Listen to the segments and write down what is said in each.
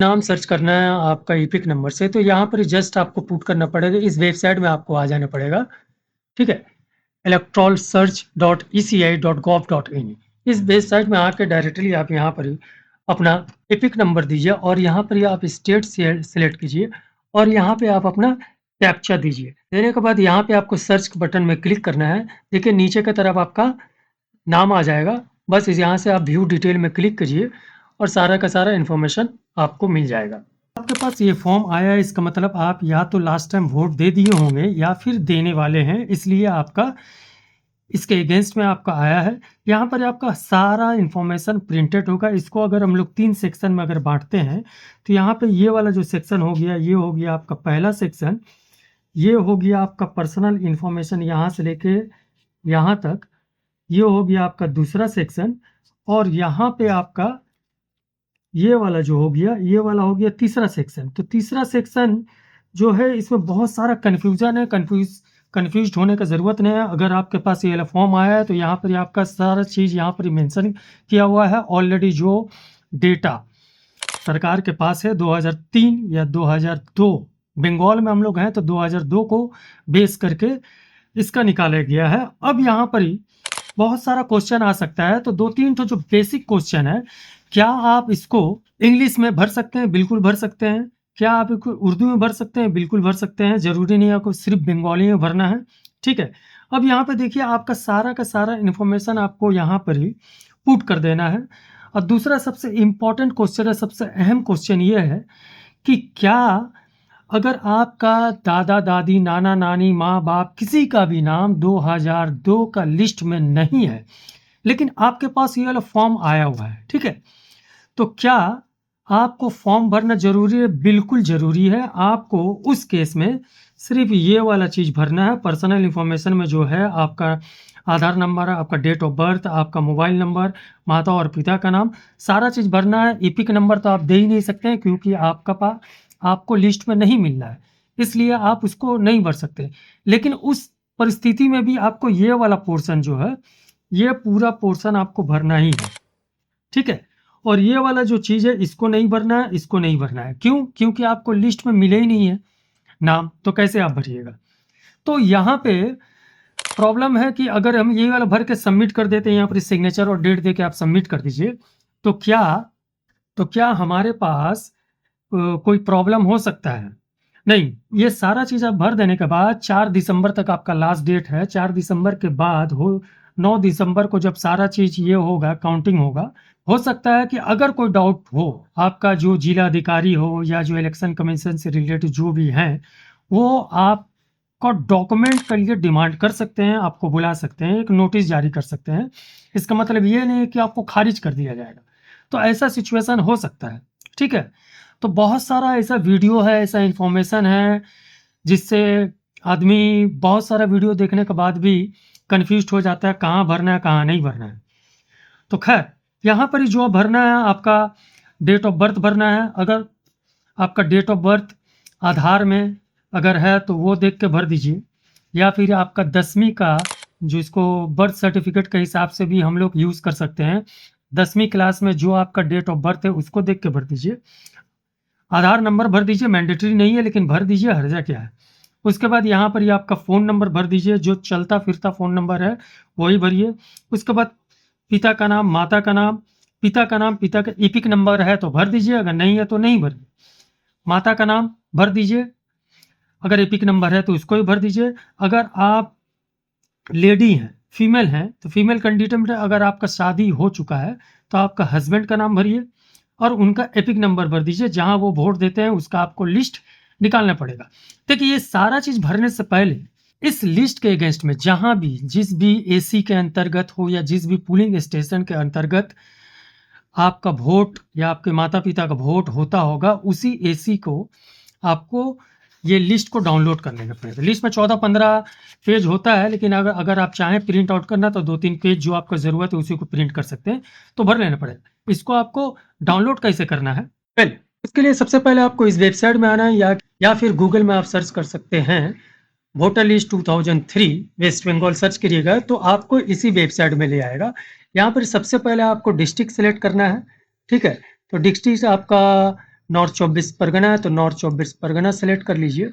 नाम सर्च करना है आपका ईपिक नंबर से, तो यहाँ पर जस्ट आपको पुट करना पड़ेगा, इस वेबसाइट में आपको आ जाना पड़ेगा, ठीक है? electoralsearch.eci.gov.in इस वेबसाइट में आके डायरेक्टली आप यहाँ पर ही अपना ईपिक नंबर दीजिए और यहाँ पर ही आप स्टेट सेलेक्ट कीजिए और यहाँ पे आप अपना कैप्चा दीजिए। देने के बाद यहाँ पे आपको सर्च बटन में क्लिक करना है। देखिए नीचे की तरफ आपका नाम आ जाएगा, बस यहाँ से आप व्यू डिटेल में क्लिक कीजिए और सारा का सारा इन्फॉर्मेशन आपको मिल जाएगा। आपके पास ये फॉर्म आया है, इसका मतलब आप या तो लास्ट टाइम वोट दे दिए होंगे या फिर देने वाले हैं, इसलिए आपका इसके अगेंस्ट में आपका आया है। यहाँ पर आपका सारा इन्फॉर्मेशन प्रिंटेड होगा। इसको अगर हम लोग 3 सेक्शन में अगर बांटते हैं तो यहाँ पे ये वाला जो सेक्शन हो गया, ये हो गया आपका पहला सेक्शन, ये हो गया आपका पर्सनल इन्फॉर्मेशन यहाँ से लेके यहाँ तक, ये हो गया आपका दूसरा सेक्शन और यहाँ पे आपका ये वाला जो हो गया, ये वाला हो गया तीसरा सेक्शन। तो तीसरा सेक्शन जो है इसमें बहुत सारा कन्फ्यूजन है, कन्फ्यूज्ड होने का ज़रूरत नहीं है। अगर आपके पास ये वाला फॉर्म आया है तो यहाँ पर आपका सारा चीज़ यहाँ पर मेंशन किया हुआ है। ऑलरेडी जो डेटा सरकार के पास है 2003 या 2002, बंगाल में हम लोग हैं तो 2002 को बेस करके इसका निकाला गया है। अब यहाँ पर ही बहुत सारा क्वेश्चन आ सकता है, तो 2-3 तो जो बेसिक क्वेश्चन है, क्या आप इसको इंग्लिश में भर सकते हैं? बिल्कुल भर सकते हैं। क्या आप इसको उर्दू में भर सकते हैं? बिल्कुल भर सकते हैं। ज़रूरी नहीं है आपको सिर्फ बंगाली में भरना है, ठीक है? अब यहाँ पे देखिए आपका सारा का सारा इन्फॉर्मेशन आपको यहाँ पर ही पुट कर देना है। और दूसरा सबसे इम्पोर्टेंट क्वेश्चन है, सबसे अहम क्वेश्चन ये है कि क्या अगर आपका दादा दादी, नाना नानी, माँ बाप किसी का भी नाम 2002 का लिस्ट में नहीं है, लेकिन आपके पास ये वाला फॉर्म आया हुआ है, ठीक है? तो क्या आपको फॉर्म भरना ज़रूरी है? बिल्कुल ज़रूरी है। आपको उस केस में सिर्फ ये वाला चीज़ भरना है। पर्सनल इन्फॉर्मेशन में जो है आपका आधार नंबर, आपका डेट ऑफ बर्थ, आपका मोबाइल नंबर, माता और पिता का नाम, सारा चीज़ भरना है। ईपिक नंबर तो आप दे ही नहीं सकते हैं क्योंकि आपको लिस्ट में नहीं मिल रहा है, इसलिए आप उसको नहीं भर सकते। लेकिन उस परिस्थिति में भी आपको ये वाला पोर्शन जो है, ये पूरा पोर्शन आपको भरना ही है, ठीक है? और ये वाला जो चीज़ है इसको नहीं भरना है, इसको नहीं भरना है। क्यों? क्योंकि आपको लिस्ट में मिले ही नहीं है नाम, तो कैसे आप भरिएगा? तो यहाँ पे प्रॉब्लम है कि अगर हम ये वाला भर के सबमिट कर देते हैं, यहाँ पर सिग्नेचर और डेट दे के आप सबमिट कर दीजिए, तो क्या हमारे पास कोई प्रॉब्लम हो सकता है? नहीं, ये सारा चीज़ आप भर देने के बाद 4 दिसंबर तक आपका लास्ट डेट है। 4 दिसंबर के बाद 9 दिसंबर को जब सारा चीज़ ये होगा, काउंटिंग होगा, हो सकता है कि अगर कोई डाउट हो, आपका जो जिला अधिकारी हो या जो इलेक्शन कमीशन से रिलेटेड जो भी हैं, वो आपका डॉक्यूमेंट के लिए डिमांड कर सकते हैं, आपको बुला सकते हैं, एक नोटिस जारी कर सकते हैं। इसका मतलब ये नहीं है कि आपको खारिज कर दिया जाएगा। तो ऐसा सिचुएशन हो सकता है, ठीक है? तो बहुत सारा ऐसा वीडियो है, ऐसा इन्फॉर्मेशन है, जिससे आदमी बहुत सारा वीडियो देखने के बाद भी कन्फ्यूज़्ड हो जाता है, कहाँ भरना है, कहाँ नहीं भरना है। तो खैर, यहाँ पर ही जो भरना है आपका डेट ऑफ बर्थ भरना है। अगर आपका डेट ऑफ बर्थ आधार में अगर है तो वो देख के भर दीजिए, या फिर आपका 10वीं का जो इसको बर्थ सर्टिफिकेट के हिसाब से भी हम लोग यूज़ कर सकते हैं। 10वीं क्लास में जो आपका डेट ऑफ बर्थ है उसको देख के भर दीजिए। आधार नंबर भर दीजिए, मैंडेटरी नहीं है लेकिन भर दीजिए, हर्जा क्या है। उसके बाद यहाँ पर ये आपका फ़ोन नंबर भर दीजिए, जो चलता फिरता फ़ोन नंबर है वही भरिए। उसके बाद पिता का नाम, माता का नाम, पिता का नाम, पिता का ईपिक नंबर है तो भर दीजिए, अगर नहीं है तो नहीं भरिए। माता का नाम भर दीजिए, अगर ईपिक नंबर है तो उसको ही भर दीजिए। अगर आप लेडी हैं, फीमेल हैं, तो फीमेल कैंडिडेट में अगर आपका शादी हो चुका है तो आपका हस्बैंड का नाम भरिए और उनका एपिक नंबर भर दीजिए। जहां वो वोट देते हैं उसका आपको लिस्ट निकालना पड़ेगा। देखिए ये सारा चीज़ भरने से पहले इस लिस्ट के अगेंस्ट में जहां भी जिस भी एसी के अंतर्गत हो या जिस भी पोलिंग स्टेशन के अंतर्गत आपका वोट या आपके माता पिता का वोट होता होगा, उसी एसी को आपको ये लिस्ट को डाउनलोड करने का पड़ेगा। लिस्ट में 14-15 पेज होता है, लेकिन अगर आप चाहें प्रिंट आउट करना तो 2-3 पेज जो आपका ज़रूरत है उसी को प्रिंट कर सकते हैं, तो भर लेना पड़ेगा। इसको आपको डाउनलोड कैसे करना है? पहले इसके लिए सबसे पहले आपको इस वेबसाइट में आना है, या फिर गूगल में आप सर्च कर सकते हैं voter list 2003 West Bengal search करिएगा तो आपको इसी वेबसाइट में ले आएगा। यहाँ पर सबसे पहले आपको डिस्ट्रिक्ट सेलेक्ट करना है, ठीक है? तो डिस्ट्रिक्ट आपका नॉर्थ 24 परगना है तो नॉर्थ 24 परगना सेलेक्ट कर लीजिए।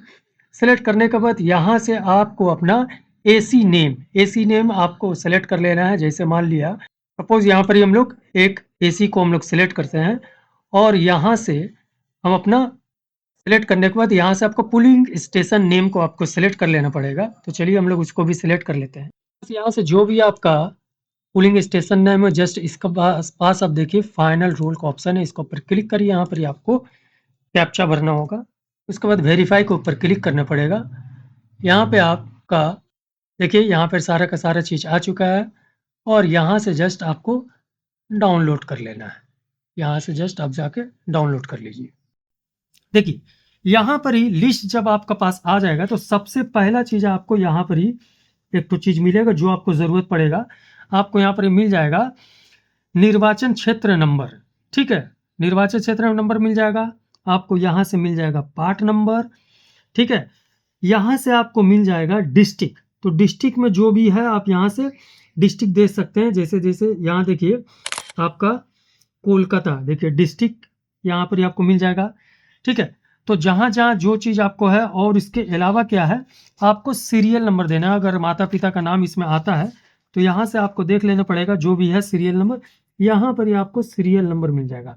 सेलेक्ट करने के बाद यहाँ से आपको अपना एसी नेम आपको सेलेक्ट कर लेना है। जैसे मान लिया सपोज यहाँ पर ही हम लोग एक एसी को हम लोग सेलेक्ट करते हैं और यहाँ से हम अपना सेलेक्ट करने के बाद यहाँ से आपको पुलिंग स्टेशन नेम को आपको सेलेक्ट कर लेना पड़ेगा। तो चलिए हम लोग उसको भी सिलेक्ट कर लेते हैं। यहाँ से जो भी आपका पुलिंग स्टेशन नेम है जस्ट इसका पास आप देखिए फाइनल रोल का ऑप्शन है, इसके ऊपर क्लिक करिए। यहाँ पर ही आपको कैप्चा भरना होगा। उसके बाद वेरीफाई के ऊपर क्लिक करना पड़ेगा। यहाँ पे आपका देखिए यहाँ पर सारा का सारा चीज़ आ चुका है और यहाँ से जस्ट आपको डाउनलोड कर लेना है। यहाँ से जस्ट आप जाके डाउनलोड कर लीजिए। देखिए यहाँ पर ही लिस्ट जब आपका पास आ जाएगा तो सबसे पहला चीज़ आपको यहाँ पर ही एक तो चीज़ मिलेगा जो आपको ज़रूरत पड़ेगा। आपको यहाँ पर ही मिल जाएगा निर्वाचन क्षेत्र नंबर, ठीक है, निर्वाचन क्षेत्र नंबर मिल जाएगा आपको। यहाँ से मिल जाएगा पार्ट नंबर, ठीक है। यहाँ से आपको मिल जाएगा डिस्ट्रिक्ट, तो डिस्ट्रिक्ट में जो भी है आप यहाँ से डिस्ट्रिक्ट दे सकते हैं। जैसे जैसे यहाँ देखिए आपका कोलकाता, देखिए डिस्ट्रिक्ट यहाँ पर ही आपको मिल जाएगा, ठीक है। तो जहाँ जहाँ जो चीज़ आपको है और इसके अलावा क्या है आपको सीरियल नंबर देना है। अगर माता पिता का नाम इसमें आता है तो यहाँ से आपको देख लेना पड़ेगा जो भी है सीरियल नंबर, यहाँ पर ही आपको सीरियल नंबर मिल जाएगा।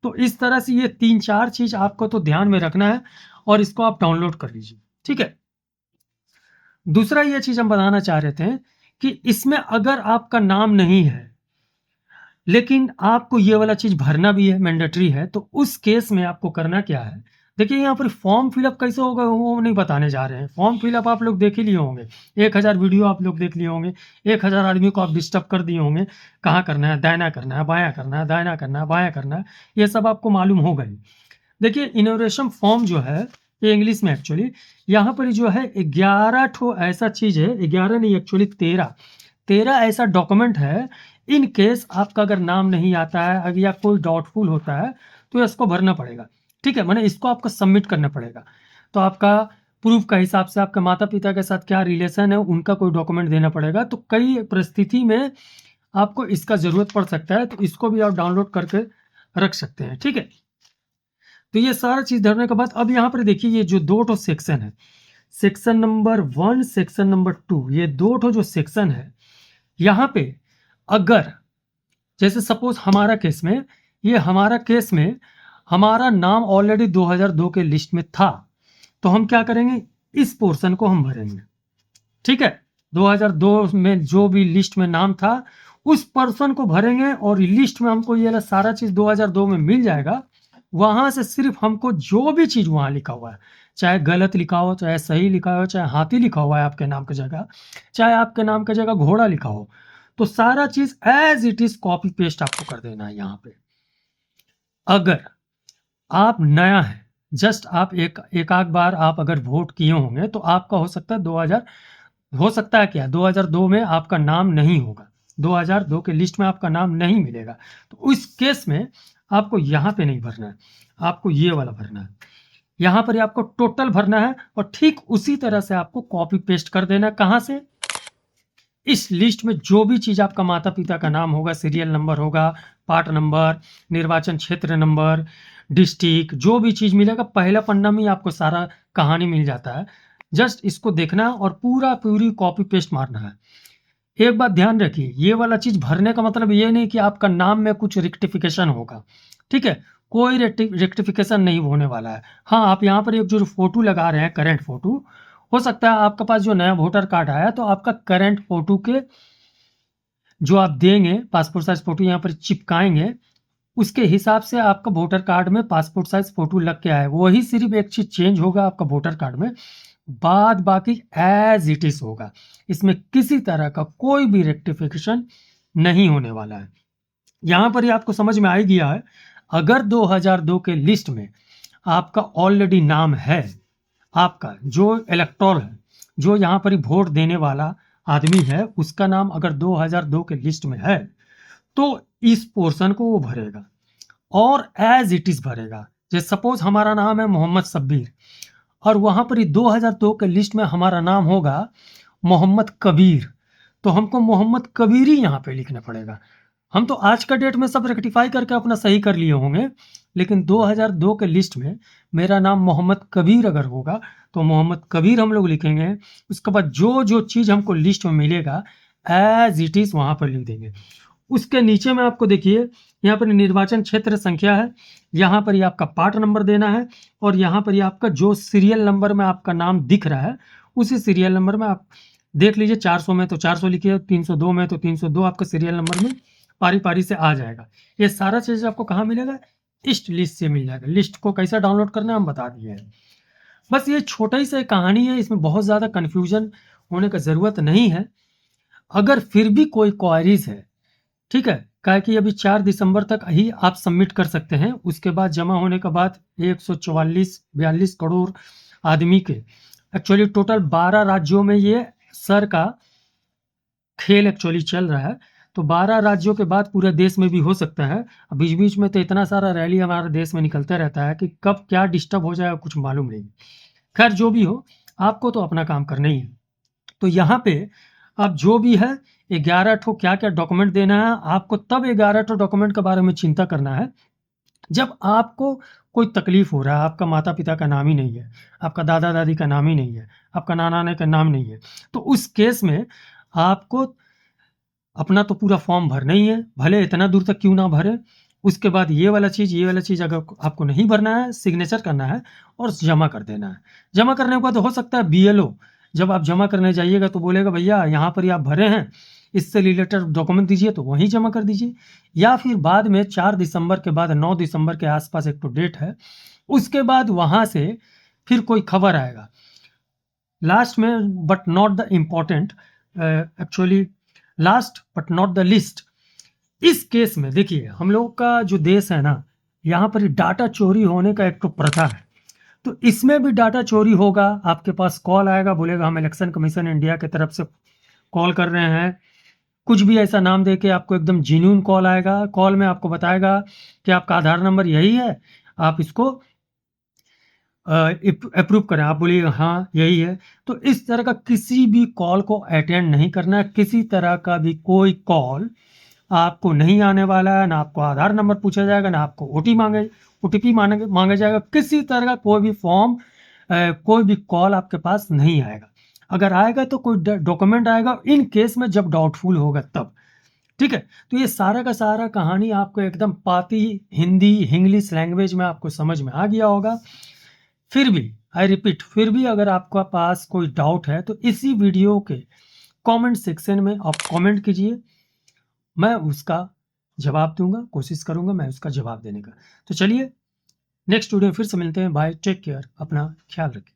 तो इस तरह से ये 3-4 चीज़ आपको तो ध्यान में रखना है और इसको आप डाउनलोड कर लीजिए, ठीक है। दूसरा ये चीज़ हम बताना चाह रहे थे कि इसमें अगर आपका नाम नहीं है लेकिन आपको ये वाला चीज़ भरना भी है, मैंडेटरी है, तो उस केस में आपको करना क्या है। देखिए यहाँ पर फॉर्म फिलअप कैसे होगा वो नहीं बताने जा रहे हैं। फॉर्म फिलअप आप लोग देख ही लिए होंगे, 1000 वीडियो आप लोग देख लिए होंगे, 1000 आदमी को आप डिस्टर्ब कर दिए होंगे। कहाँ करना है, दाहिना करना है, बायां करना है, दाहिना करना है, बायां करना है, ये सब आपको मालूम होगा ही। देखिए इनोरेशन फॉर्म जो है ये इंग्लिश में एक्चुअली यहाँ पर जो है 11 ठो ऐसा चीज़ है, 11 नहीं एक्चुअली 13 ऐसा डॉक्यूमेंट है। इन केस आपका अगर नाम नहीं आता है अगर या कोई डाउटफुल होता है तो इसको भरना पड़ेगा, ठीक है, मैंने इसको आपको सबमिट करना पड़ेगा। तो आपका प्रूफ का हिसाब से आपके माता पिता के साथ क्या रिलेशन है उनका कोई डॉक्यूमेंट देना पड़ेगा। तो कई परिस्थिति में आपको इसका ज़रूरत पड़ सकता है, तो इसको भी आप डाउनलोड करके रख सकते हैं, ठीक है। तो ये सारा चीज़ धरने के बाद अब यहाँ पर देखिए ये जो 2 ठो सेक्शन है, सेक्शन नंबर 1, सेक्शन नंबर 2, ये 2 ठो जो सेक्शन है यहाँ पे अगर जैसे सपोज हमारा केस में हमारा नाम ऑलरेडी 2002 के लिस्ट में था, तो हम क्या करेंगे इस पोर्शन को हम भरेंगे, ठीक है। 2002 में जो भी लिस्ट में नाम था उस पर्सन को भरेंगे और लिस्ट में हमको ये सारा चीज़ 2002 में मिल जाएगा। वहां से सिर्फ हमको जो भी चीज़ वहां लिखा हुआ है, चाहे गलत लिखा हो, चाहे सही लिखा हो, चाहे हाथी लिखा हुआ है आपके नाम की जगह, चाहे आपके नाम की जगह घोड़ा लिखा हो, तो सारा चीज़ as it is copy paste आपको कर देना है यहाँ पे। अगर आप नया है, जस्ट आप एक आध बार आप अगर वोट किए होंगे तो आपका हो सकता है 2000 हो सकता है क्या 2002 में आपका नाम नहीं होगा, 2002 के लिस्ट में आपका नाम नहीं मिलेगा। तो उस केस में आपको यहाँ पे नहीं भरना है, आपको ये वाला भरना है। यहाँ पर आपको टोटल भरना है और ठीक उसी तरह से आपको कॉपी पेस्ट कर देना है। कहाँ से, इस लिस्ट में जो भी चीज़ आपका माता पिता का नाम होगा, सीरियल नंबर होगा, पार्ट नंबर, निर्वाचन क्षेत्र नंबर, डिस्ट्रिक्ट, जो भी चीज़ मिलेगा पहला पन्ना में ही आपको सारा कहानी मिल जाता है। जस्ट इसको देखना और पूरी कॉपी पेस्ट मारना है। एक बात ध्यान रखिए, ये वाला चीज़ भरने का मतलब ये नहीं कि आपका नाम में कुछ रेक्टिफिकेशन होगा, ठीक है, कोई रेक्टिफिकेशन नहीं होने वाला है। हाँ, आप यहाँ पर एक जो फोटो लगा रहे हैं करंट फोटो, हो सकता है आपके पास जो नया वोटर कार्ड आया तो आपका करंट फोटो के जो आप देंगे पासपोर्ट साइज फोटो यहाँ पर चिपकाएंगे, उसके हिसाब से आपका वोटर कार्ड में पासपोर्ट साइज फोटो लग के आए, वही सिर्फ एक चीज़ चेंज होगा आपका वोटर कार्ड में, बाद बाकी एज इट इज होगा। इसमें किसी तरह का कोई भी रेक्टिफिकेशन नहीं होने वाला है। यहाँ पर ही आपको समझ में आ ही गया है, अगर 2002 के लिस्ट में आपका ऑलरेडी नाम है, आपका जो इलेक्टोर है, जो यहाँ पर ही वोट देने वाला आदमी है, उसका नाम अगर 2002 के लिस्ट में है तो इस पोर्शन को वो भरेगा और एज इट इज भरेगा। जैसे सपोज हमारा नाम है मोहम्मद शब्बीर और वहाँ पर ही 2002 के लिस्ट में हमारा नाम होगा मोहम्मद कबीर, तो हमको मोहम्मद कबीर ही यहाँ पे लिखना पड़ेगा। हम तो आज का डेट में सब रेक्टिफाई करके अपना सही कर लिए होंगे, लेकिन 2002 के लिस्ट में मेरा नाम मोहम्मद कबीर अगर होगा तो मोहम्मद कबीर हम लोग लिखेंगे। उसके बाद जो जो चीज़ हमको लिस्ट में मिलेगा एज इट इज़ वहाँ पर लिख देंगे। उसके नीचे में आपको देखिए यहाँ पर निर्वाचन क्षेत्र संख्या है, यहाँ पर ये आपका पार्ट नंबर देना है, और यहाँ पर ये आपका जो सीरियल नंबर में आपका नाम दिख रहा है उसी सीरियल नंबर में आप देख लीजिए। 400 में तो 400 लिखिए, 302 में तो 302 आपका सीरियल नंबर में पारी पारी से आ जाएगा। ये सारा चीज़ आपको कहाँ मिलेगा? इस लिस्ट से मिल जाएगा। लिस्ट को कैसा डाउनलोड करना है हम बता दिए हैं। बस ये छोटा ही सा कहानी है, इसमें बहुत ज़्यादा कन्फ्यूजन होने का ज़रूरत नहीं है। अगर फिर भी कोई क्वारीज है, ठीक है, क्या कि अभी 4 दिसंबर तक ही आप सबमिट कर सकते हैं। उसके बाद जमा होने के बाद 144-42 करोड़ आदमी के एक्चुअली टोटल 12 राज्यों में ये सर का खेल एक्चुअली चल रहा है। तो 12 राज्यों के बाद पूरे देश में भी हो सकता है। बीच बीच में तो इतना सारा रैली हमारे देश में निकलता रहता है कि कब क्या डिस्टर्ब हो जाए कुछ मालूम नहीं। खैर जो भी हो, आपको तो अपना काम करना ही है। तो यहाँ पे आप जो भी है 11 ठो क्या क्या डॉक्यूमेंट देना है आपको, तब 11 ठो डॉक्यूमेंट के बारे में चिंता करना है जब आपको कोई तकलीफ हो रहा है, आपका माता पिता का नाम ही नहीं है, आपका दादा दादी का नाम ही नहीं है, आपका नाना नानी का नाम नहीं है, तो उस केस में आपको अपना तो पूरा फॉर्म भरना ही है, भले इतना दूर तक क्यों ना भरे। उसके बाद ये वाला चीज़ अगर आपको नहीं भरना है, सिग्नेचर करना है और जमा कर देना है। जमा करने के बाद हो सकता है बीएलओ जब आप जमा करने जाइएगा तो बोलेगा भैया यहाँ पर ही आप भरे हैं, इससे रिलेटेड डॉक्यूमेंट दीजिए, तो वहीं जमा कर दीजिए। या फिर बाद में 4 दिसंबर के बाद 9 दिसंबर के आसपास एक तो डेट है, उसके बाद वहाँ से फिर कोई खबर आएगा। लास्ट में but not the important, actually last but not the list, इस केस में देखिए हम लोग का जो देश है ना, यहाँ पर डाटा चोरी होने का एक तो प्रथा है। तो इसमें भी डाटा चोरी होगा, आपके पास कॉल आएगा, बोलेगा हम इलेक्शन कमीशन इंडिया की तरफ से कॉल कर रहे हैं, कुछ भी ऐसा नाम दे के आपको एकदम जेन्युइन कॉल आएगा। कॉल में आपको बताएगा कि आपका आधार नंबर यही है, आप इसको अप्रूव करें। आप बोलिए हाँ यही है। तो इस तरह का किसी भी कॉल को अटेंड नहीं करना है। किसी तरह का भी कोई कॉल आपको नहीं आने वाला है, ना आपको आधार नंबर पूछा जाएगा, ना आपको ओटीपी मांगा जाएगा। किसी तरह का कोई भी फॉर्म, कोई भी कॉल आपके पास नहीं आएगा। अगर आएगा तो कोई डॉक्यूमेंट आएगा, इन केस में जब डाउटफुल होगा तब, ठीक है। तो ये सारा का सारा कहानी आपको एकदम पाती हिंदी इंग्लिश लैंग्वेज में आपको समझ में आ गया होगा। फिर भी आई रिपीट, फिर भी अगर आपका पास कोई डाउट है तो इसी वीडियो के कमेंट सेक्शन में आप कमेंट कीजिए, मैं उसका जवाब दूंगा, कोशिश करूंगा मैं उसका जवाब देने का। तो चलिए नेक्स्ट वीडियो में फिर से मिलते हैं। बाय, टेक केयर, अपना ख्याल रखिए।